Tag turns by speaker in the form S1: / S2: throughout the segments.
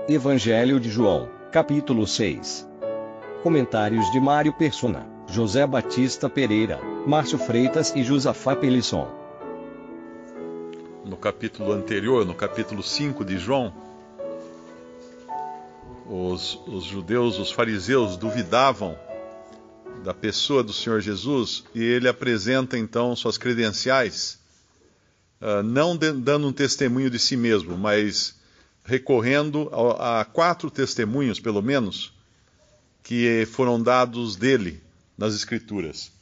S1: Evangelho de João, capítulo 6. Comentários de Mário Persona, José Batista Pereira, Márcio Freitas e Josafá Pelisson.
S2: No capítulo anterior, no capítulo 5 de João, os judeus, os fariseus, duvidavam da pessoa do Senhor Jesus e ele apresenta então suas credenciais, não dando um testemunho de si mesmo, mas recorrendo a 4 testemunhos, pelo menos, que foram dados dele nas Escrituras.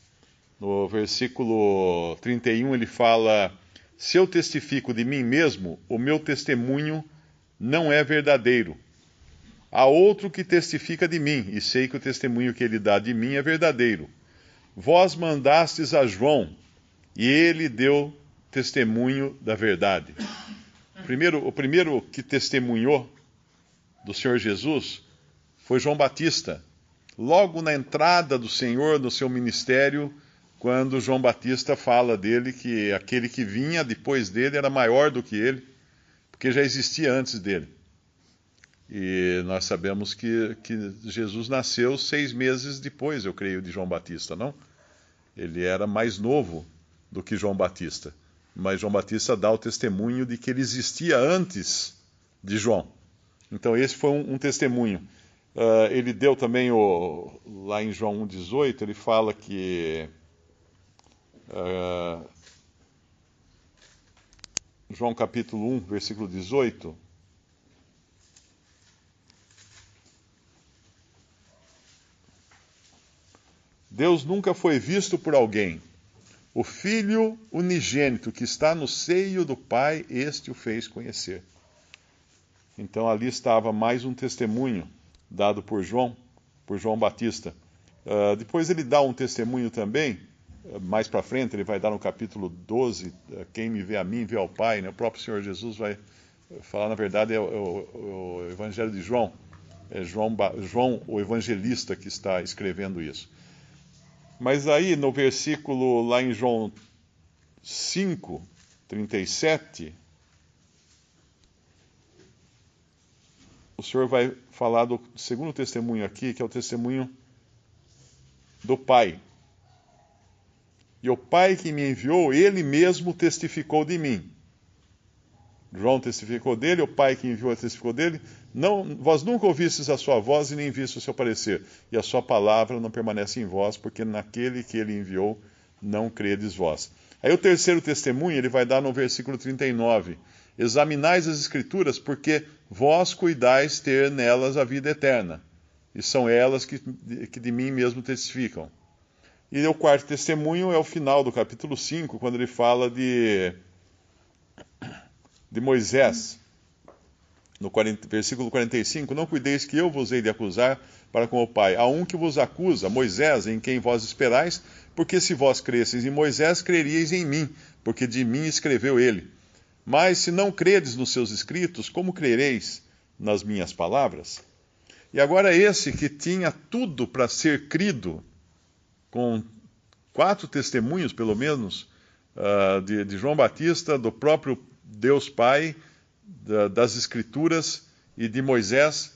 S2: No versículo 31 ele fala: se eu testifico de mim mesmo, o meu testemunho não é verdadeiro. Há outro que testifica de mim, e sei que o testemunho que ele dá de mim é verdadeiro. Vós mandastes a João, e ele deu testemunho da verdade. O primeiro que testemunhou do Senhor Jesus foi João Batista. Logo na entrada do Senhor no seu ministério, quando João Batista fala dele, que aquele que vinha depois dele era maior do que ele, porque já existia antes dele. E nós sabemos que Jesus nasceu 6 meses depois, eu creio, de João Batista, não? Ele era mais novo do que João Batista. Mas João Batista dá o testemunho de que ele existia antes de João. Então esse foi um testemunho. Ele deu também, lá em João 1,18, ele fala que... João capítulo 1, versículo 18... Deus nunca foi visto por alguém. O Filho unigênito que está no seio do Pai, este o fez conhecer. Então ali estava mais um testemunho dado por João Batista. Depois ele dá um testemunho também, mais para frente, ele vai dar no capítulo 12, quem me vê a mim, vê ao Pai, né? O próprio Senhor Jesus vai falar, na verdade, é o Evangelho de João. É João, o evangelista, que está escrevendo isso. Mas aí, no versículo, lá em João 5, 37, o Senhor vai falar do segundo testemunho aqui, que é o testemunho do Pai. E o Pai que me enviou, ele mesmo testificou de mim. João testificou dele, o Pai que enviou testificou dele. Não, vós nunca ouvistes a sua voz e nem vistes o seu parecer. E a sua palavra não permanece em vós, porque naquele que ele enviou não credes vós. Aí o terceiro testemunho ele vai dar no versículo 39. Examinais as Escrituras, porque vós cuidais ter nelas a vida eterna. E são elas que de mim mesmo testificam. E o quarto testemunho é o final do capítulo 5, quando ele fala de Moisés, no versículo 45, não cuideis que eu vos hei de acusar para com o Pai. Há um que vos acusa, Moisés, em quem vós esperais, porque se vós cresceis em Moisés, creríeis em mim, porque de mim escreveu ele. Mas se não credes nos seus escritos, como crereis nas minhas palavras? E agora esse que tinha tudo para ser crido, com 4 testemunhos, pelo menos, de João Batista, do próprio Deus Pai, das Escrituras e de Moisés,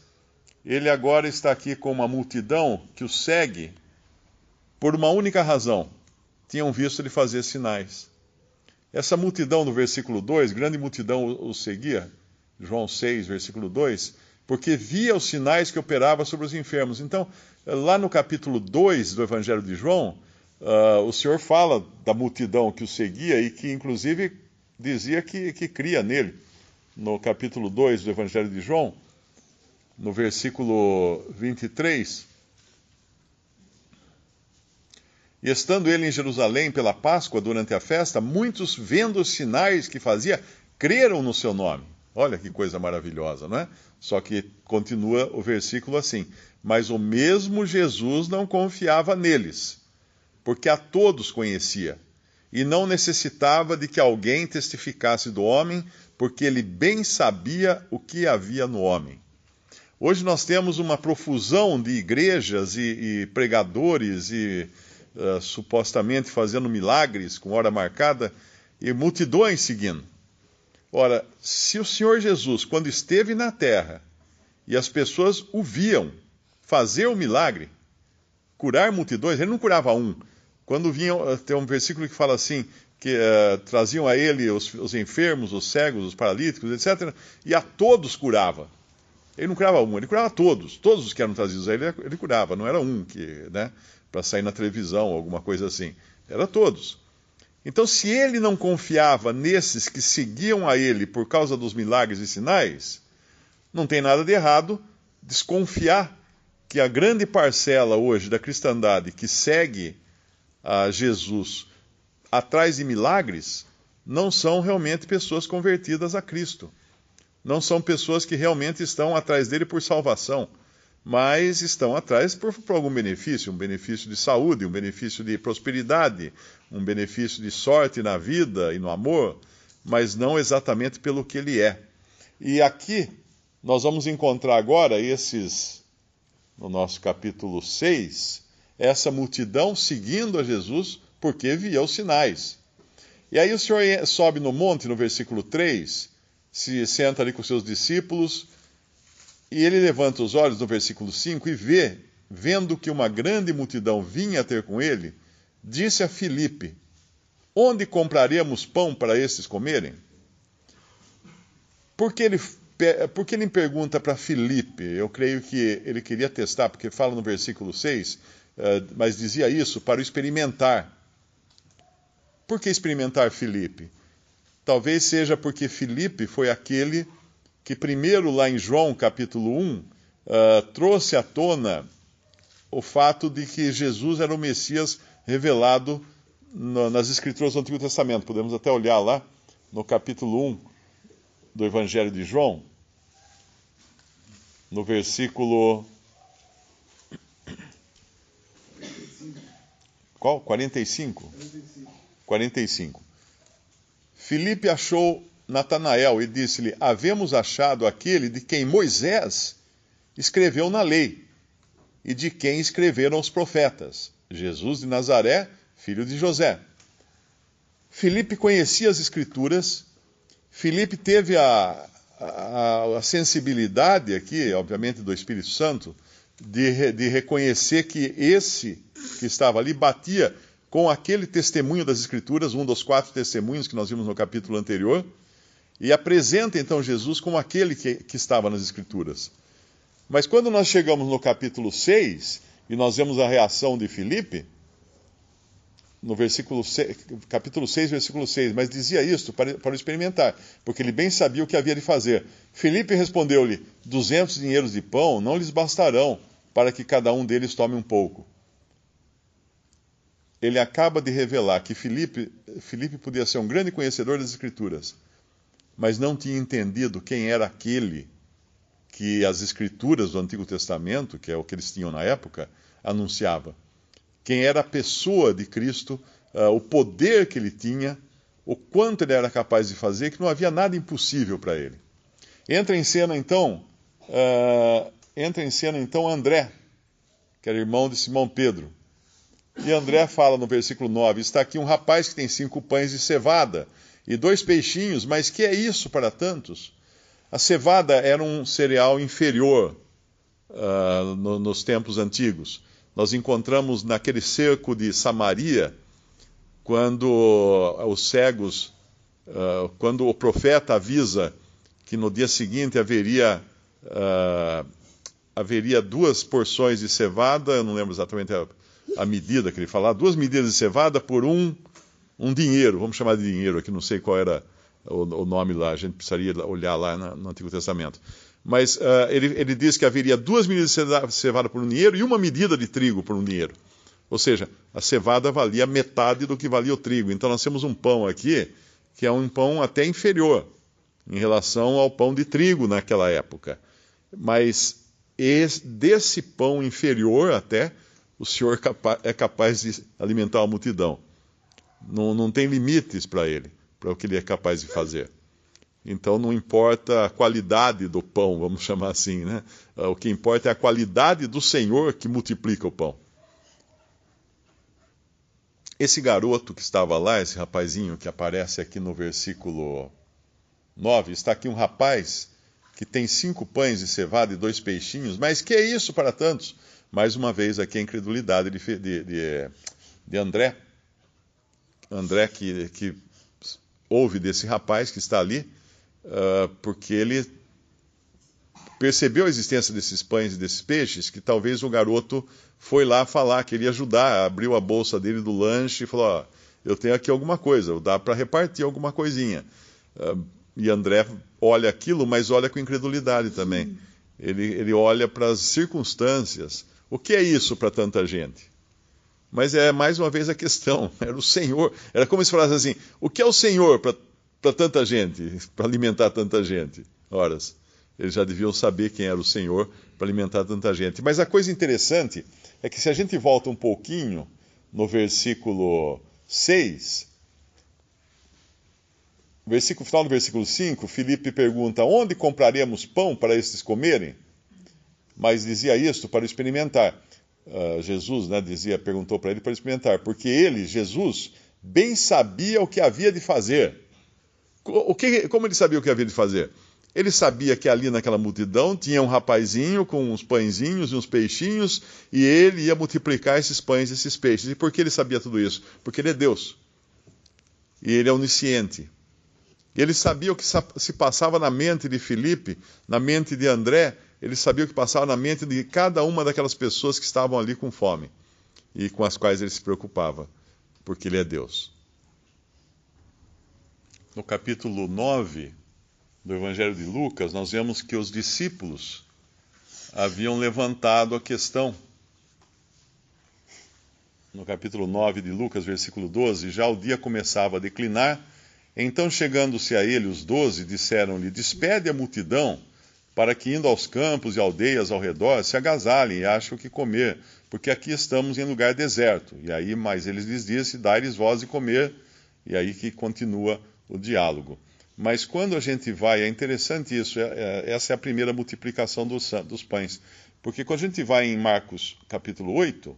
S2: ele agora está aqui com uma multidão que o segue por uma única razão: tinham visto ele fazer sinais. Essa multidão do versículo 2, grande multidão o seguia, João 6, versículo 2, porque via os sinais que operava sobre os enfermos. Então, lá no capítulo 2 do Evangelho de João, o Senhor fala da multidão que o seguia e que, inclusive, dizia que cria nele. No capítulo 2 do Evangelho de João, no versículo 23, e estando ele em Jerusalém pela Páscoa, durante a festa, muitos, vendo os sinais que fazia, creram no seu nome. Olha que coisa maravilhosa, não é? Só que continua o versículo assim: mas o mesmo Jesus não confiava neles, porque a todos conhecia, e não necessitava de que alguém testificasse do homem, porque ele bem sabia o que havia no homem. Hoje nós temos uma profusão de igrejas e pregadores supostamente fazendo milagres com hora marcada e multidões seguindo. Ora, se o Senhor Jesus, quando esteve na terra, e as pessoas o viam fazer o milagre, curar multidões. Ele não curava um. Quando vinham, tem um versículo que fala assim, que traziam a ele os enfermos, os cegos, os paralíticos, etc., e a todos curava. Ele não curava um, ele curava todos. Todos os que eram trazidos a ele, ele curava. Não era um que, né, para sair na televisão, alguma coisa assim. Era todos. Então, se ele não confiava nesses que seguiam a ele por causa dos milagres e sinais, não tem nada de errado desconfiar que a grande parcela hoje da cristandade que segue a Jesus atrás de milagres não são realmente pessoas convertidas a Cristo. Não são pessoas que realmente estão atrás dele por salvação, mas estão atrás por algum benefício, um benefício de saúde, um benefício de prosperidade, um benefício de sorte na vida e no amor, mas não exatamente pelo que ele é. E aqui nós vamos encontrar agora no nosso capítulo 6, essa multidão seguindo a Jesus porque via os sinais. E aí o Senhor sobe no monte, no versículo 3, se senta ali com seus discípulos, e ele levanta os olhos no versículo 5 e vendo que uma grande multidão vinha ter com ele, disse a Filipe: onde compraremos pão para estes comerem? Por que ele pergunta para Filipe? Eu creio que ele queria testar, porque fala no versículo 6, mas dizia isso para o experimentar. Por que experimentar Filipe? Talvez seja porque Filipe foi aquele que primeiro lá em João capítulo 1, trouxe à tona o fato de que Jesus era o Messias revelado nas Escrituras do Antigo Testamento. Podemos até olhar lá no capítulo 1 do Evangelho de João, no versículo... Qual? 45? 45. Filipe achou Natanael e disse-lhe: havemos achado aquele de quem Moisés escreveu na lei e de quem escreveram os profetas, Jesus de Nazaré, filho de José. Filipe conhecia as Escrituras. Filipe teve a sensibilidade aqui, obviamente do Espírito Santo, de reconhecer que esse que estava ali batia com aquele testemunho das Escrituras, um dos 4 testemunhos que nós vimos no capítulo anterior, e apresenta então Jesus como aquele que estava nas Escrituras. Mas quando nós chegamos no capítulo 6, e nós vemos a reação de Filipe, no capítulo 6, versículo 6, mas dizia isto para experimentar, porque ele bem sabia o que havia de fazer. Filipe respondeu-lhe: 200 dinheiros de pão não lhes bastarão, para que cada um deles tome um pouco. Ele acaba de revelar que Filipe podia ser um grande conhecedor das Escrituras, mas não tinha entendido quem era aquele que as Escrituras do Antigo Testamento, que é o que eles tinham na época, anunciava. Quem era a pessoa de Cristo, o poder que ele tinha, o quanto ele era capaz de fazer, que não havia nada impossível para ele. Entra em cena então André, que era irmão de Simão Pedro. E André fala no versículo 9, está aqui um rapaz que tem 5 pães de cevada e 2 peixinhos, mas que é isso para tantos? A cevada era um cereal inferior nos tempos antigos. Nós encontramos naquele cerco de Samaria, quando os cegos, quando o profeta avisa que no dia seguinte haveria 2 porções de cevada, eu não lembro exatamente a medida que ele falava, 2 medidas de cevada por um dinheiro, vamos chamar de dinheiro aqui, não sei qual era o nome lá, a gente precisaria olhar lá no Antigo Testamento. Mas ele diz que haveria 2 medidas de cevada por um dinheiro e 1 medida de trigo por um dinheiro. Ou seja, a cevada valia metade do que valia o trigo. Então nós temos um pão aqui, que é um pão até inferior em relação ao pão de trigo naquela época. Mas desse pão inferior até, o Senhor é capaz de alimentar a multidão. Não tem limites para ele, para o que ele é capaz de fazer. Então não importa a qualidade do pão, vamos chamar assim, né? O que importa é a qualidade do Senhor que multiplica o pão. Esse garoto que estava lá, esse rapazinho que aparece aqui no versículo 9, está aqui um rapaz que tem 5 pães de cevada e 2 peixinhos, mas que é isso para tantos? Mais uma vez aqui a incredulidade de André. André que ouve desse rapaz que está ali, porque ele percebeu a existência desses pães e desses peixes, que talvez o garoto foi lá falar, queria ajudar, abriu a bolsa dele do lanche e falou, eu tenho aqui alguma coisa, dá para repartir alguma coisinha. E André olha aquilo, mas olha com incredulidade também. Ele olha para as circunstâncias. O que é isso para tanta gente? Mas é mais uma vez a questão, era o Senhor. Era como se falasse assim, o que é o Senhor para tanta gente, para alimentar tanta gente? Horas. Eles já deviam saber quem era o Senhor para alimentar tanta gente. Mas a coisa interessante é que se a gente volta um pouquinho no versículo 6, final do versículo 5, Filipe pergunta, onde compraremos pão para estes comerem? Mas dizia isto para experimentar. Jesus, perguntou para ele para experimentar, porque ele, Jesus, bem sabia o que havia de fazer. Como ele sabia o que havia de fazer? Ele sabia que ali naquela multidão tinha um rapazinho com uns pãezinhos e uns peixinhos, e ele ia multiplicar esses pães e esses peixes. E por que ele sabia tudo isso? Porque ele é Deus. E ele é onisciente. E ele sabia o que se passava na mente de Filipe, na mente de André, ele sabia o que passava na mente de cada uma daquelas pessoas que estavam ali com fome, e com as quais ele se preocupava, porque ele é Deus. No capítulo 9 do Evangelho de Lucas, nós vemos que os discípulos haviam levantado a questão. No capítulo 9 de Lucas, versículo 12, já o dia começava a declinar, então chegando-se a ele os 12, disseram-lhe, despede a multidão, para que indo aos campos e aldeias ao redor se agasalhem e achem o que comer, porque aqui estamos em lugar deserto. E aí, mas eles lhes disse, dai-lhes voz de comer, e aí que continua o diálogo. Mas quando a gente vai, é interessante isso, essa é a primeira multiplicação dos pães. Porque quando a gente vai em Marcos capítulo 8,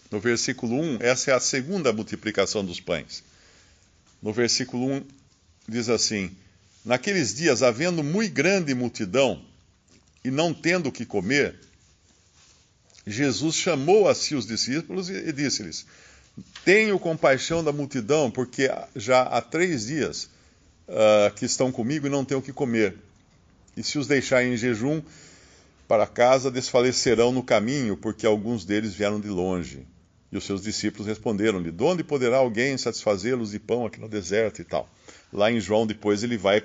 S2: no versículo 1, essa é a segunda multiplicação dos pães. No versículo 1 diz assim, naqueles dias, havendo muito grande multidão, e não tendo o que comer, Jesus chamou a si os discípulos e disse-lhes, tenho compaixão da multidão, porque já há 3 dias que estão comigo e não têm o que comer. E se os deixarem em jejum para casa, desfalecerão no caminho, porque alguns deles vieram de longe. E os seus discípulos responderam-lhe, de onde poderá alguém satisfazê-los de pão aqui no deserto e tal? Lá em João, depois, ele vai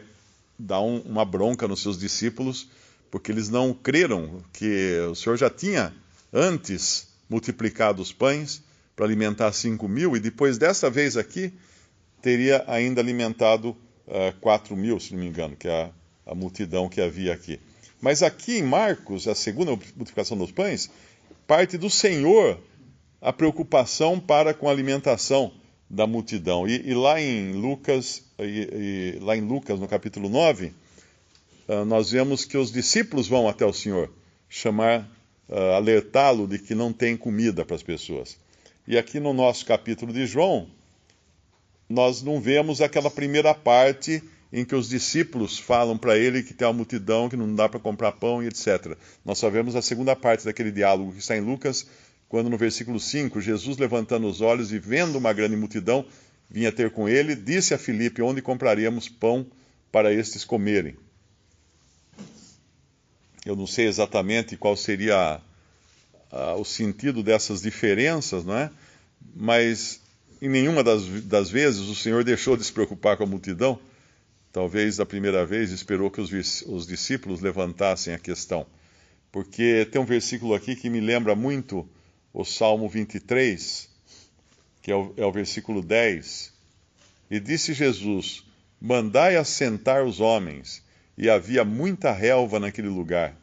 S2: dar uma bronca nos seus discípulos, porque eles não creram que o Senhor já tinha antes multiplicado os pães para alimentar 5.000, e depois dessa vez aqui, teria ainda alimentado 4.000, se não me engano, que é a multidão que havia aqui. Mas aqui em Marcos, a segunda multiplicação dos pães, parte do Senhor a preocupação para com a alimentação da multidão. E lá em Lucas, no capítulo 9, nós vemos que os discípulos vão até o Senhor alertá-lo de que não tem comida para as pessoas. E aqui no nosso capítulo de João, nós não vemos aquela primeira parte em que os discípulos falam para ele que tem uma multidão, que não dá para comprar pão e etc. Nós só vemos a segunda parte daquele diálogo que está em Lucas, quando no versículo 5, Jesus levantando os olhos e vendo uma grande multidão, vinha ter com ele, disse a Filipe, onde compraremos pão para estes comerem? Eu não sei exatamente qual seria o sentido dessas diferenças, não é? Mas em nenhuma das vezes o Senhor deixou de se preocupar com a multidão. Talvez da primeira vez esperou que os discípulos levantassem a questão. Porque tem um versículo aqui que me lembra muito o Salmo 23, que é o versículo 10. E disse Jesus, mandai assentar os homens, e havia muita relva naquele lugar.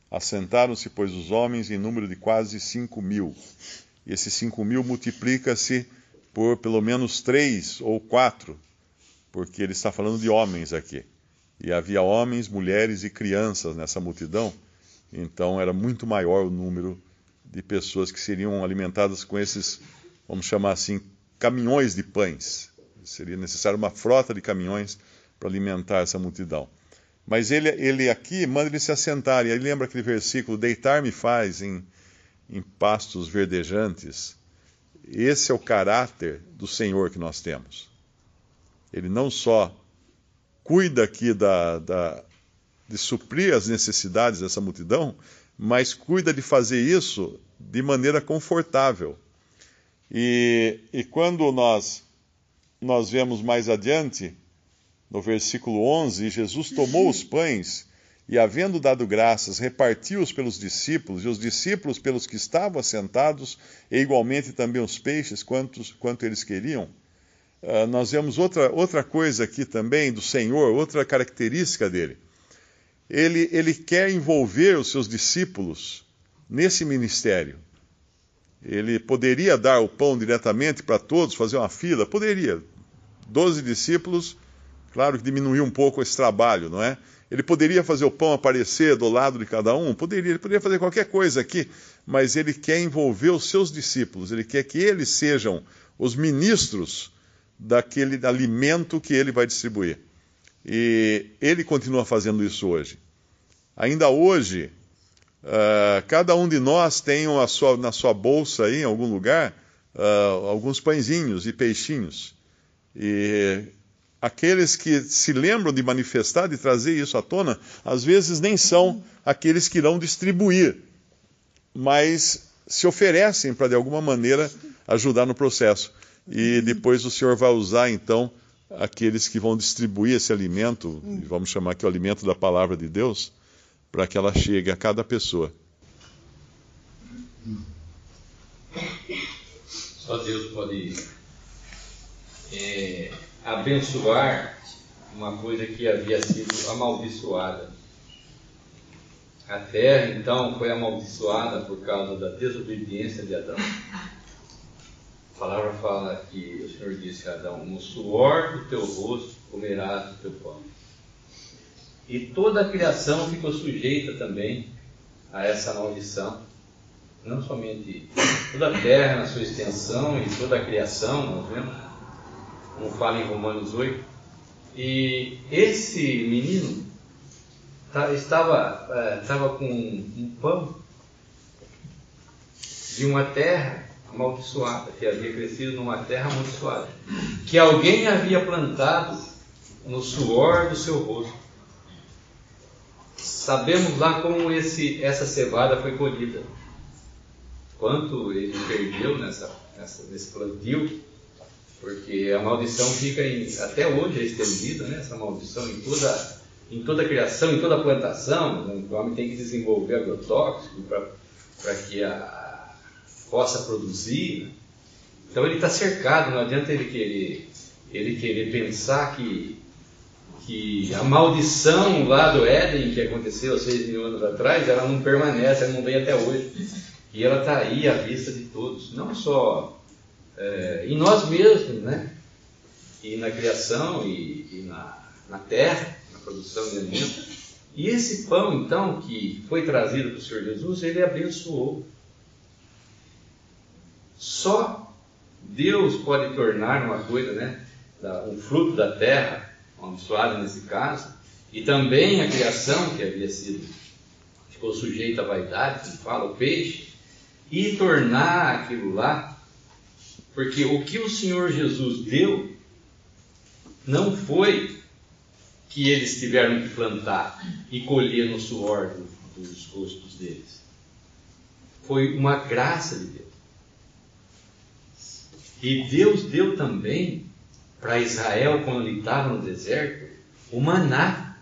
S2: Assentaram-se, pois, os homens em número de quase 5.000. E esse 5.000 multiplica-se por pelo menos 3 ou 4, porque ele está falando de homens aqui. E havia homens, mulheres e crianças nessa multidão, então era muito maior o número de pessoas que seriam alimentadas com esses, vamos chamar assim, caminhões de pães. Seria necessário uma frota de caminhões para alimentar essa multidão. Mas ele aqui manda eles se assentarem. Aí lembra aquele versículo, deitar-me faz em pastos verdejantes. Esse é o caráter do Senhor que nós temos. Ele não só cuida aqui de suprir as necessidades dessa multidão, mas cuida de fazer isso de maneira confortável. E quando nós vemos mais adiante, no versículo 11, Jesus tomou os pães e, havendo dado graças, repartiu-os pelos discípulos, e os discípulos pelos que estavam assentados, e igualmente também os peixes, quanto eles queriam. Nós vemos outra coisa aqui também do Senhor, outra característica dele. Ele quer envolver os seus discípulos nesse ministério. Ele poderia dar o pão diretamente para todos, fazer uma fila? Poderia. 12 discípulos, claro que diminuiu um pouco esse trabalho, não é? Ele poderia fazer o pão aparecer do lado de cada um? Poderia. Ele poderia fazer qualquer coisa aqui, mas ele quer envolver os seus discípulos. Ele quer que eles sejam os ministros daquele alimento que ele vai distribuir. E ele continua fazendo isso hoje. Ainda hoje, cada um de nós tem na sua bolsa aí, em algum lugar, alguns pãezinhos e peixinhos. E aqueles que se lembram de manifestar, de trazer isso à tona, às vezes nem são aqueles que irão distribuir, mas se oferecem para, de alguma maneira, ajudar no processo. E depois o Senhor vai usar, então, aqueles que vão distribuir esse alimento, vamos chamar aqui o alimento da palavra de Deus, para que ela chegue a cada pessoa.
S3: Só Deus pode abençoar uma coisa que havia sido amaldiçoada. A terra, então, foi amaldiçoada por causa da desobediência de Adão. A palavra fala que o Senhor disse a Adão: no suor do teu rosto comerás o teu pão. E toda a criação ficou sujeita também a essa maldição. Não somente toda a terra na sua extensão e toda a criação, nós vemos, como fala em Romanos 8. E esse menino estava com um pão de uma terra amaldiçoada, que havia crescido numa terra amaldiçoada, que alguém havia plantado no suor do seu rosto. Sabemos lá como essa cevada foi colhida, quanto ele perdeu nesse plantio, porque a maldição fica até hoje é estendida, né? Essa maldição em toda a criação, em toda a plantação. O homem tem que desenvolver agrotóxico para que possa produzir. Então ele está cercado, não adianta ele querer pensar que a maldição lá do Éden, que aconteceu há 6.000 anos atrás, ela não permanece, ela não vem até hoje. E ela está aí à vista de todos, não só em nós mesmos, né? E na criação, e na terra, na produção de alimentos. E esse pão, então, que foi trazido para o Senhor Jesus, ele abençoou. Só Deus pode tornar uma coisa, né? Um fruto da terra, abençoado nesse caso, e também a criação que ficou sujeita à vaidade, como fala, o peixe, e tornar aquilo lá, porque o que o Senhor Jesus deu não foi que eles tiveram que plantar e colher no suor dos rostos deles. Foi uma graça de Deus. E Deus deu também para Israel, quando ele estava no deserto, o maná.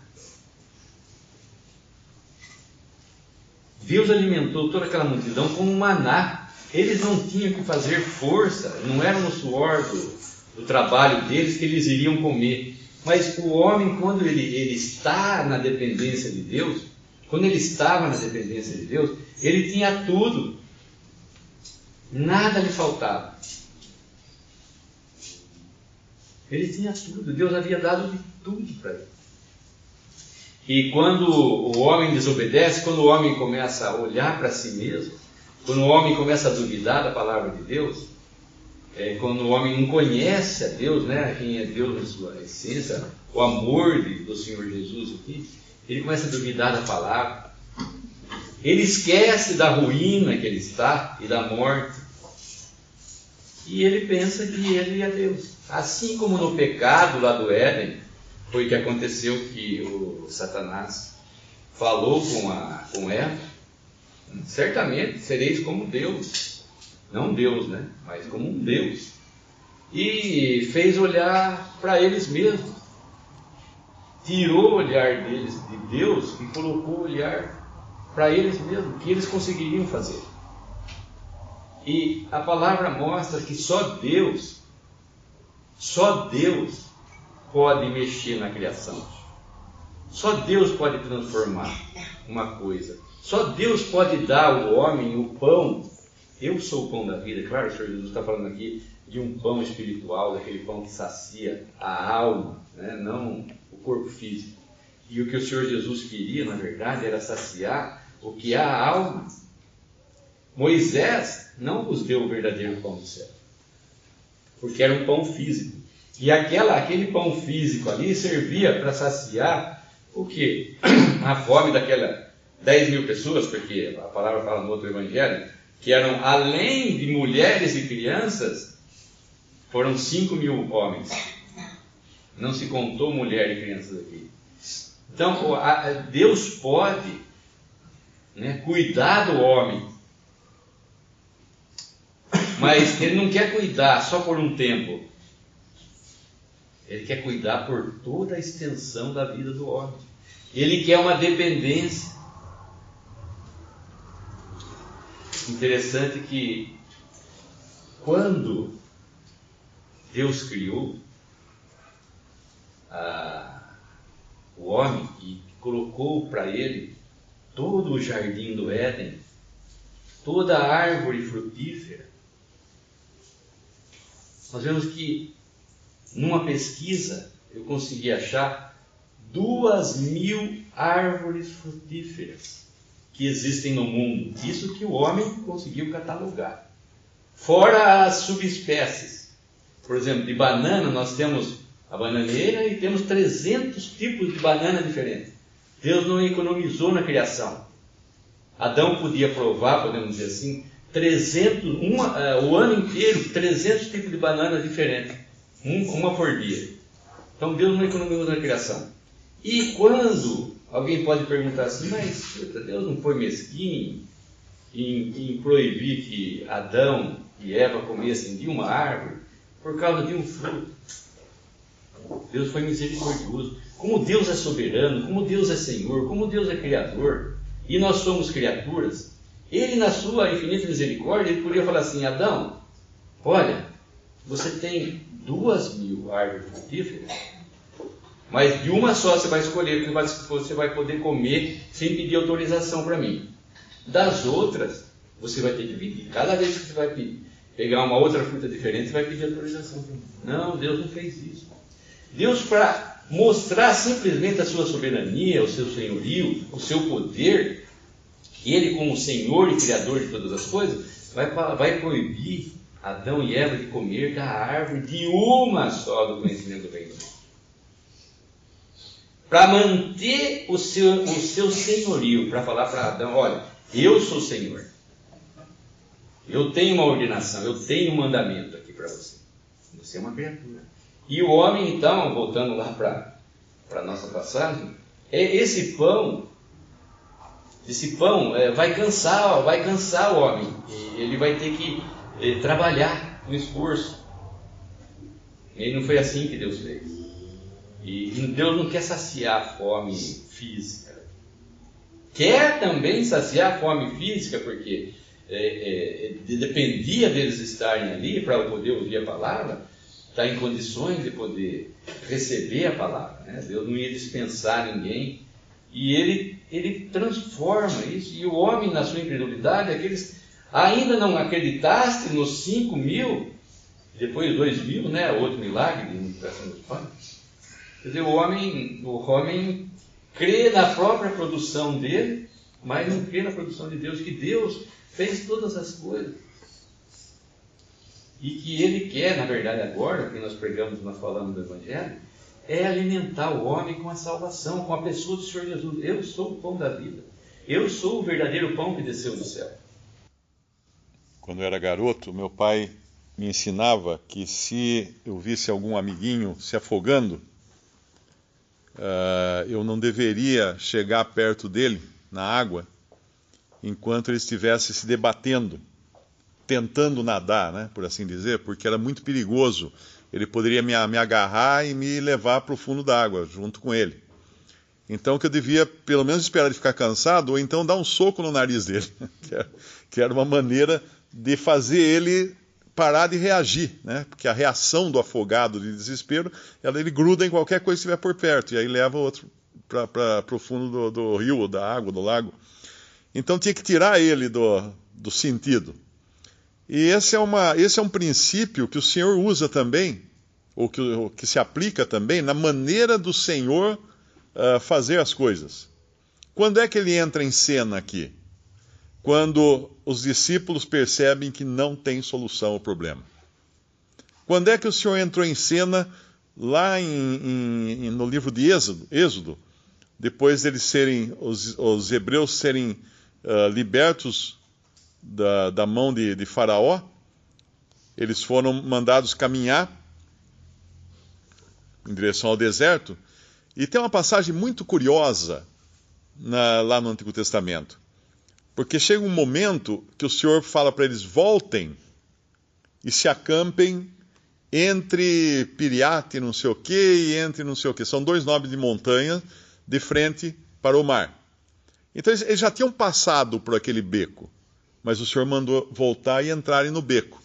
S3: Deus alimentou toda aquela multidão com um maná. Eles não tinham que fazer força, não era no suor do trabalho deles que eles iriam comer. Mas o homem, quando ele está na dependência de Deus, quando ele estava na dependência de Deus, ele tinha tudo. Nada lhe faltava. Ele tinha tudo. Deus havia dado de tudo para ele. E quando o homem desobedece, quando o homem começa a olhar para si mesmo, quando o homem começa a duvidar da palavra de Deus, quando o homem não conhece a Deus, né, quem é Deus na sua essência, o amor do Senhor Jesus aqui, ele começa a duvidar da palavra, ele esquece da ruína que ele está e da morte, e ele pensa que ele é Deus. Assim como no pecado lá do Éden, foi o que aconteceu, que o Satanás falou com Eva: certamente sereis como Deus, não Deus, né? Mas como um Deus, e fez olhar para eles mesmos, tirou o olhar deles de Deus e colocou o olhar para eles mesmos, que eles conseguiriam fazer. E a palavra mostra que só Deus pode mexer na criação. Só Deus pode transformar uma coisa. Só Deus pode dar ao homem o pão. Eu sou o pão da vida. Claro, o Senhor Jesus está falando aqui de um pão espiritual, daquele pão que sacia a alma, né? Não o corpo físico. E o que o Senhor Jesus queria, na verdade, era saciar o que é a alma. Moisés não nos deu o verdadeiro pão do céu, porque era um pão físico. E aquele pão físico ali servia para saciar o quê? A fome daquela 10.000 pessoas, porque a palavra fala no outro evangelho, que eram, além de mulheres e crianças, foram 5.000 homens. Não se contou mulher e crianças aqui. Então, Deus pode, né, cuidar do homem, mas Ele não quer cuidar só por um tempo. Ele quer cuidar por toda a extensão da vida do homem. Ele quer uma dependência. Interessante que quando Deus criou o homem e colocou para ele todo o jardim do Éden, toda a árvore frutífera, nós vemos que numa pesquisa eu consegui achar 2.000 árvores frutíferas que existem no mundo. Isso que o homem conseguiu catalogar. Fora as subespécies. Por exemplo, de banana nós temos a bananeira e temos 300 tipos de banana diferentes. Deus não economizou na criação. Adão podia provar, podemos dizer assim, o ano inteiro, 300 tipos de bananas diferentes. Uma por dia. Então Deus não economizou na criação. E quando alguém pode perguntar assim, mas Deus não foi mesquinho em proibir que Adão e Eva comessem de uma árvore por causa de um fruto? Deus foi misericordioso. Como Deus é soberano, como Deus é Senhor, como Deus é Criador, e nós somos criaturas, Ele, na sua infinita misericórdia, Ele podia falar assim: Adão, olha, você tem 2.000 árvores frutíferas, mas de uma só você vai escolher, que você vai poder comer sem pedir autorização para mim. Das outras, você vai ter que pedir. Cada vez que você vai pegar uma outra fruta diferente, você vai pedir autorização para mim. Não, Deus não fez isso. Deus, para mostrar simplesmente a sua soberania, o seu senhorio, o seu poder, Ele, como Senhor e Criador de todas as coisas, vai proibir Adão e Eva de comer da árvore de uma só do conhecimento do bem e do mal. Para manter o seu senhorio, para falar para Adão: olha, eu sou Senhor, eu tenho uma ordenação, eu tenho um mandamento aqui para você. Você é uma criatura. E o homem, então, voltando lá para a nossa passagem, esse pão vai cansar o homem. E ele vai ter que trabalhar no esforço. E não foi assim que Deus fez. E Deus não quer saciar a fome física. Quer também saciar a fome física, porque dependia deles estarem ali para poder ouvir a palavra, estar em condições de poder receber a palavra, né? Deus não ia dispensar ninguém. E ele transforma isso. E o homem, na sua incredulidade, aqueles ainda não acreditaste nos 5.000, depois 2.000, né? Outro milagre de multiplicação dos pães. Quer dizer, o homem crê na própria produção dele, mas não crê na produção de Deus, que Deus fez todas as coisas. E que Ele quer, na verdade, agora, que nós falamos do Evangelho, é alimentar o homem com a salvação, com a pessoa do Senhor Jesus. Eu sou o pão da vida. Eu sou o verdadeiro pão que desceu do céu.
S2: Quando eu era garoto, meu pai me ensinava que se eu visse algum amiguinho se afogando, eu não deveria chegar perto dele na água enquanto ele estivesse se debatendo, tentando nadar, né, por assim dizer, porque era muito perigoso. Ele poderia me agarrar e me levar para o fundo da água, junto com ele. Então que eu devia, pelo menos, esperar ele ficar cansado, ou então dar um soco no nariz dele, que era uma maneira de fazer ele parar de reagir, né? Porque a reação do afogado de desespero, ele gruda em qualquer coisa que estiver por perto, e aí leva o outro para o fundo do rio, ou da água, do lago. Então tinha que tirar ele do sentido. E esse é um princípio que o Senhor usa também, ou que se aplica também na maneira do Senhor fazer as coisas. Quando é que ele entra em cena aqui? Quando os discípulos percebem que não tem solução ao problema. Quando é que o Senhor entrou em cena lá no livro de Êxodo, depois deles serem, os hebreus serem libertos da mão de Faraó, eles foram mandados caminhar em direção ao deserto, e tem uma passagem muito curiosa lá no Antigo Testamento, porque chega um momento que o Senhor fala para eles: voltem e se acampem entre Piriate não sei o que e entre não sei o que. São 2 nomes de montanha de frente para o mar. Então eles já tinham passado por aquele beco, mas o Senhor mandou voltar e entrarem no beco.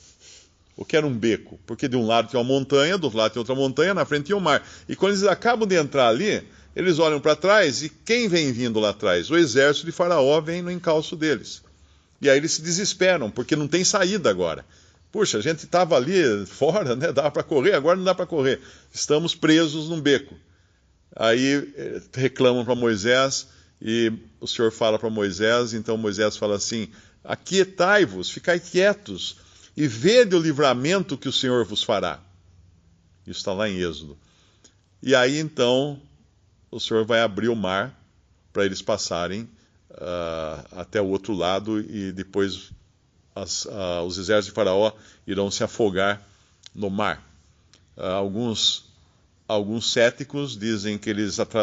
S2: O que era um beco? Porque de um lado tinha uma montanha, do outro lado tinha outra montanha, na frente tinha o mar. E quando eles acabam de entrar ali, eles olham para trás, e quem vem vindo lá atrás? O exército de Faraó vem no encalço deles. E aí eles se desesperam, porque não tem saída agora. Puxa, a gente estava ali fora, né? Dava para correr, agora não dá para correr. Estamos presos num beco. Aí reclamam para Moisés, e o Senhor fala para Moisés, então Moisés fala assim: aquietai-vos, ficai quietos, e vede o livramento que o Senhor vos fará. Isso está lá em Êxodo. E aí então o Senhor vai abrir o mar para eles passarem até o outro lado, e depois os exércitos de Faraó irão se afogar no mar. Alguns céticos dizem que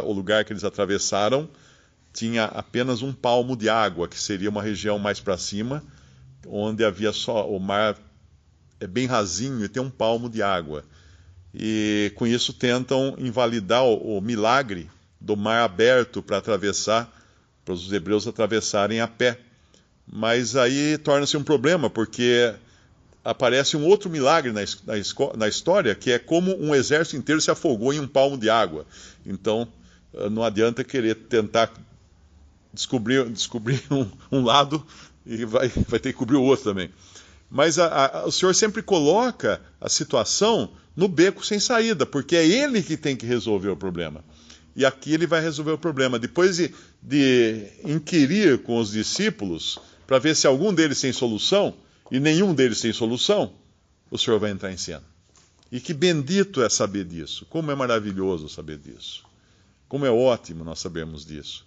S2: o lugar que eles atravessaram tinha apenas 1 palmo de água, que seria uma região mais para cima, onde havia só o mar é bem rasinho e tem 1 palmo de água. E com isso tentam invalidar o milagre do mar aberto para os hebreus atravessarem a pé. Mas aí torna-se um problema, porque aparece um outro milagre na história, que é como um exército inteiro se afogou em 1 palmo de água. Então não adianta querer tentar descobrir um lado e vai ter que cobrir o outro também. Mas o Senhor sempre coloca a situação no beco sem saída, porque é Ele que tem que resolver o problema. E aqui Ele vai resolver o problema. Depois de inquirir com os discípulos, para ver se algum deles tem solução, e nenhum deles tem solução, o Senhor vai entrar em cena. E que bendito é saber disso. Como é maravilhoso saber disso. Como é ótimo nós sabermos disso.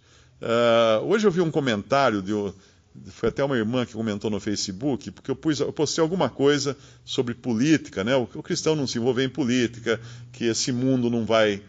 S2: Hoje eu vi um comentário foi até uma irmã que comentou no Facebook, porque eu postei alguma coisa sobre política, né? O cristão não se envolver em política, que esse mundo não vai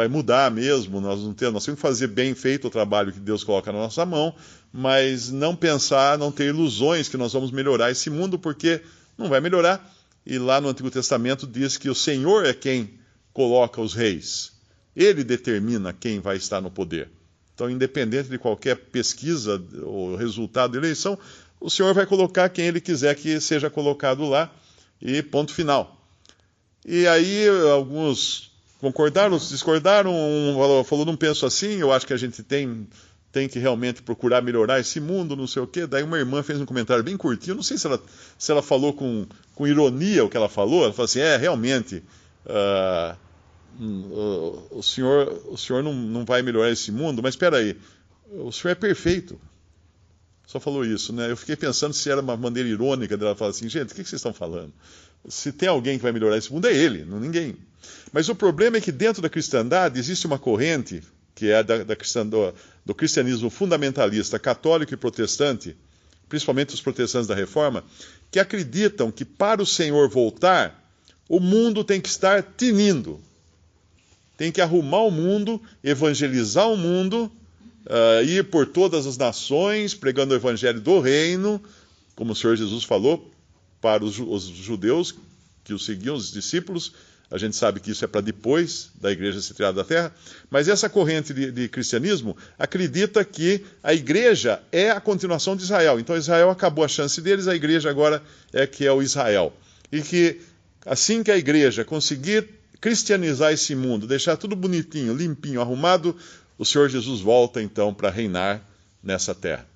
S2: mudar mesmo, nós temos que fazer bem feito o trabalho que Deus coloca na nossa mão, mas não ter ilusões que nós vamos melhorar esse mundo, porque não vai melhorar. E lá no Antigo Testamento diz que o Senhor é quem coloca os reis. Ele determina quem vai estar no poder. Então, independente de qualquer pesquisa ou resultado de eleição, o Senhor vai colocar quem Ele quiser que seja colocado lá, e ponto final. E aí alguns concordaram, outros discordaram, um falou: não penso assim, eu acho que a gente tem que realmente procurar melhorar esse mundo, não sei o quê. Daí uma irmã fez um comentário bem curtinho, não sei se ela falou com ironia o que ela falou assim: realmente... o senhor não vai melhorar esse mundo, mas espera aí, o Senhor é perfeito. Só falou isso, né? Eu fiquei pensando se era uma maneira irônica dela falar assim, gente, o que vocês estão falando? Se tem alguém que vai melhorar esse mundo, é ele, não ninguém. Mas o problema é que dentro da cristandade existe uma corrente, que é do cristianismo fundamentalista, católico e protestante, principalmente os protestantes da Reforma, que acreditam que para o Senhor voltar, o mundo tem que estar tinindo. Tem que arrumar o mundo, evangelizar o mundo, ir por todas as nações, pregando o evangelho do reino, como o Senhor Jesus falou, para os judeus que o seguiam, os discípulos. A gente sabe que isso é para depois da igreja ser tirada da terra. Mas essa corrente de cristianismo acredita que a igreja é a continuação de Israel. Então Israel acabou a chance deles, a igreja agora é o Israel. E que assim que a igreja conseguir cristianizar esse mundo, deixar tudo bonitinho, limpinho, arrumado, o Senhor Jesus volta então para reinar nessa terra.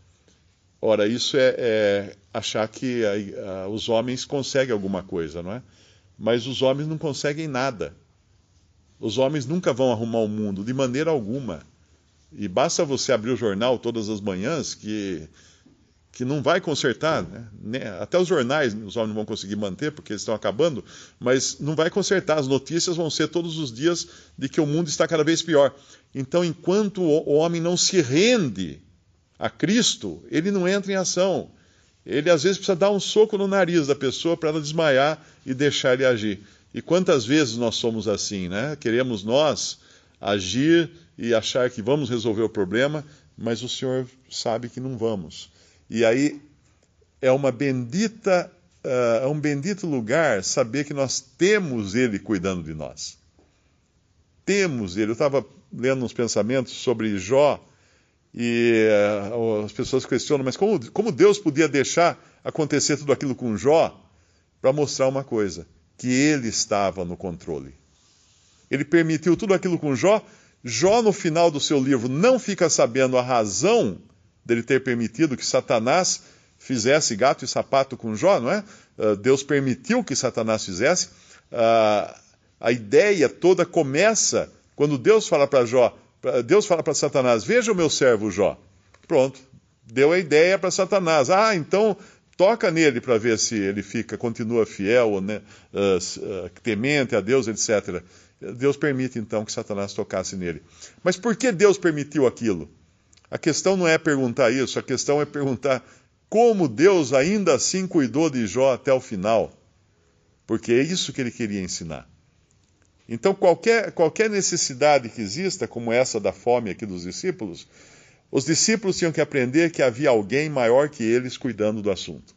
S2: Ora, isso é achar que os homens conseguem alguma coisa, não é? Mas os homens não conseguem nada. Os homens nunca vão arrumar o mundo, de maneira alguma. E basta você abrir o jornal todas as manhãs que não vai consertar, né? Até os jornais os homens não vão conseguir manter, porque eles estão acabando, mas não vai consertar. As notícias vão ser todos os dias de que o mundo está cada vez pior. Então, enquanto o homem não se rende a Cristo, ele não entra em ação. Ele às vezes precisa dar um soco no nariz da pessoa para ela desmaiar e deixar ele agir. E quantas vezes nós somos assim, né? Queremos nós agir e achar que vamos resolver o problema, mas o Senhor sabe que não vamos. E aí é um bendito lugar saber que nós temos Ele cuidando de nós. Temos Ele. Eu estava lendo uns pensamentos sobre Jó, e as pessoas questionam, mas como Deus podia deixar acontecer tudo aquilo com Jó para mostrar uma coisa, que Ele estava no controle. Ele permitiu tudo aquilo com Jó. Jó, no final do seu livro, não fica sabendo a razão dele ter permitido que Satanás fizesse gato e sapato com Jó, não é? Deus permitiu que Satanás fizesse. A ideia toda começa quando Deus fala para Jó, Deus fala para Satanás, veja o meu servo Jó. Pronto, deu a ideia para Satanás. Então toca nele para ver se ele continua fiel, né, temente a Deus, etc. Deus permite então que Satanás tocasse nele. Mas por que Deus permitiu aquilo? A questão não é perguntar isso, a questão é perguntar como Deus ainda assim cuidou de Jó até o final. Porque é isso que ele queria ensinar. Então, qualquer necessidade que exista, como essa da fome aqui dos discípulos, os discípulos tinham que aprender que havia alguém maior que eles cuidando do assunto.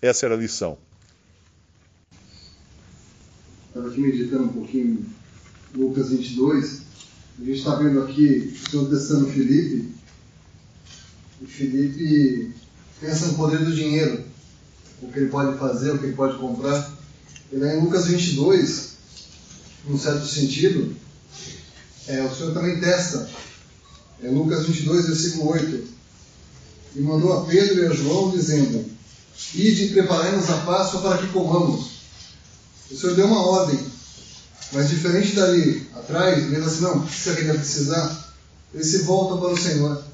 S2: Essa era a lição.
S4: Estava aqui meditando um pouquinho em Lucas 22. A gente está vendo aqui o Senhor testando Filipe. E Filipe pensa no poder do dinheiro, o que ele pode fazer, o que ele pode comprar. E lá em Lucas 22... num certo sentido, o Senhor também testa. Lucas 22, versículo 8. E mandou a Pedro e a João, dizendo, ide e preparai-nos a Páscoa para que comamos. O Senhor deu uma ordem, mas diferente dali atrás, vendo assim, não, o que você vai precisar? Ele se volta para o Senhor.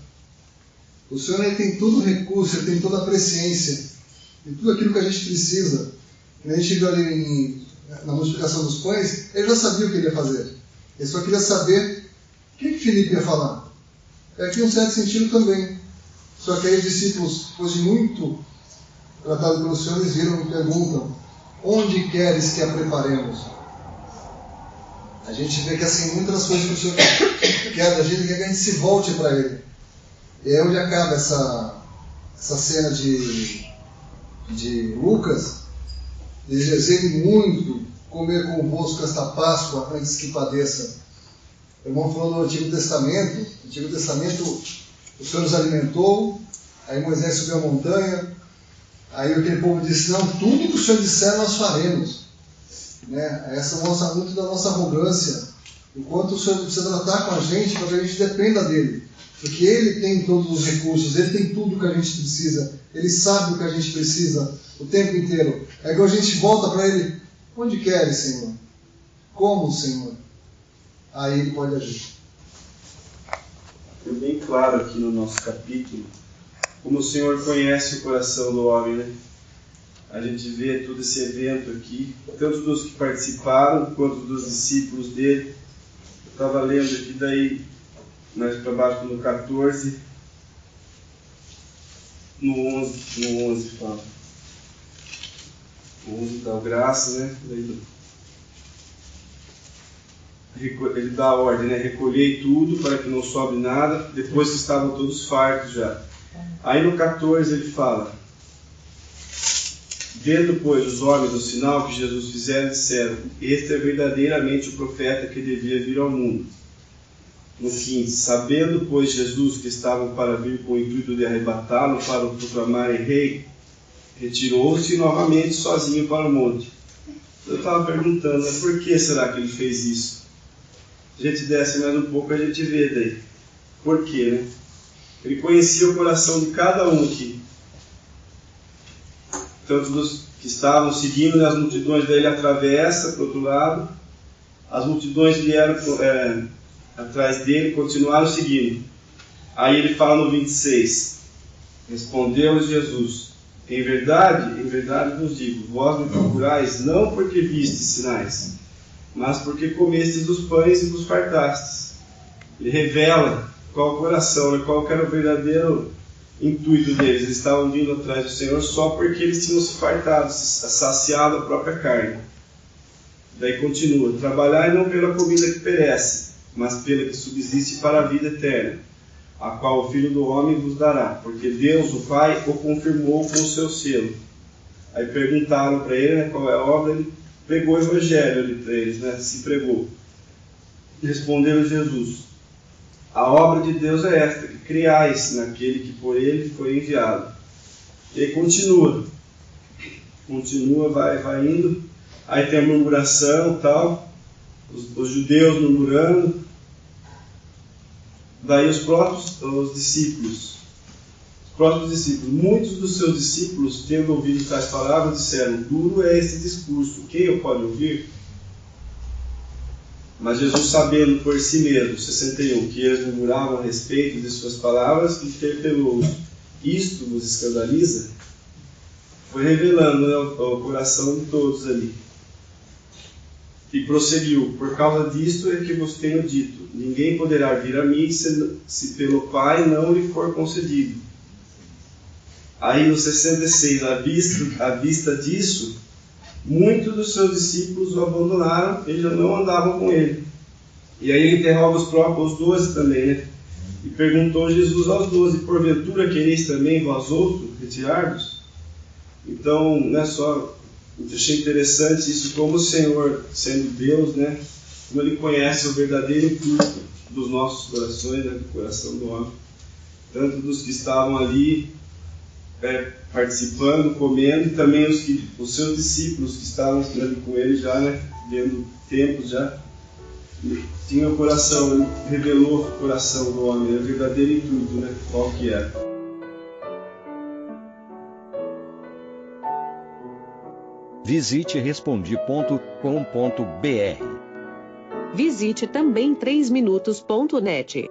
S4: O Senhor ele tem todo o recurso, ele tem toda a presciência, e tudo aquilo que a gente precisa. A gente viu ali na multiplicação dos pães, ele já sabia o que ele ia fazer. Ele só queria saber o que Filipe ia falar. Aqui em um certo sentido também. Só que aí os discípulos, depois de muito tratado pelo Senhor, eles viram e perguntam, onde queres que a preparemos? A gente vê que assim, muitas coisas que o Senhor quer da gente, quer que a gente se volte para Ele. E é onde acaba essa cena de Lucas. Desejem muito comer convosco esta Páscoa antes que padeça. O irmão falou no Antigo Testamento. No Antigo Testamento, o Senhor nos alimentou, aí Moisés subiu a montanha, aí aquele povo disse, não, tudo que o Senhor disser nós faremos. Essa mostra muito da nossa arrogância, enquanto o Senhor precisa tratar com a gente para que a gente dependa dele. Porque Ele tem todos os recursos, Ele tem tudo que a gente precisa, Ele sabe o que a gente precisa o tempo inteiro. É que a gente volta para Ele, onde queres, Senhor? Como, Senhor? Aí Ele pode agir.
S5: É bem claro aqui no nosso capítulo como o Senhor conhece o coração do homem, né? A gente vê todo esse evento aqui, tanto dos que participaram, quanto dos discípulos dele. Eu estava lendo aqui, daí, mais para baixo, no 14, no 11 fala. O 11 dá graça, né? Ele dá a ordem, né? Recolhei tudo para que não sobre nada, depois que estavam todos fartos já. Aí no 14 ele fala: vendo, pois, os homens o sinal que Jesus fizera, disseram: este é verdadeiramente o profeta que devia vir ao mundo. No 15, sabendo, pois, Jesus que estavam para vir com o intuito de arrebatá-lo para o proclamarem rei, retirou-se novamente sozinho para o monte. Eu estava perguntando, mas por que será que ele fez isso? A gente desce mais um pouco, a gente vê daí. Por quê, né? Ele conhecia o coração de cada um aqui. Tanto dos que estavam seguindo, né, as multidões daí ele atravessa para o outro lado. As multidões vieram atrás dele, continuaram seguindo. Aí ele fala no 26. Respondeu-lhes Jesus: em verdade vos digo, vós me procurais não porque vistes sinais, mas porque comestes dos pães e vos fartastes. Ele revela qual o coração, né, qual que era o verdadeiro intuito deles. Eles estavam vindo atrás do Senhor só porque eles tinham se fartado, saciado a própria carne. Daí continua: trabalhai não pela comida que perece, mas pela que subsiste para a vida eterna, a qual o Filho do Homem vos dará, porque Deus, o Pai, o confirmou com o seu selo. Aí perguntaram para ele, né, qual é a obra. Ele pregou o Evangelho ali para eles, né, se pregou. Respondeu Jesus: a obra de Deus é esta, que criais naquele que por ele foi enviado. E aí continua, vai indo. Aí tem a murmuração e tal, os judeus murmurando. Daí os discípulos, muitos dos seus discípulos, tendo ouvido tais palavras, disseram: duro é este discurso, quem o pode ouvir? Mas Jesus, sabendo por si mesmo, 61, que eles murmuravam a respeito de suas palavras, interpelou-os: isto vos escandaliza? Foi revelando, né, o coração de todos ali. E prosseguiu: por causa disto é que vos tenho dito, ninguém poderá vir a mim se pelo Pai não lhe for concedido. Aí no 66, à vista disso, muitos dos seus discípulos o abandonaram e já não andavam com ele. E aí ele interroga os 12 também, né? E perguntou Jesus aos 12: porventura quereis também vós outros retirar-vos? Então, né, só... eu achei interessante isso, como o Senhor, sendo Deus, né, como Ele conhece o verdadeiro intuito dos nossos corações, né, do coração do homem, tanto dos que estavam ali participando, comendo, e também os seus discípulos que estavam ali com Ele já, né, vendo tempos já, tinha o coração. Ele revelou o coração do homem, o verdadeiro intuito, né, qual que era.
S1: Visite Respondi.com.br.
S6: Visite também 3minutos.net.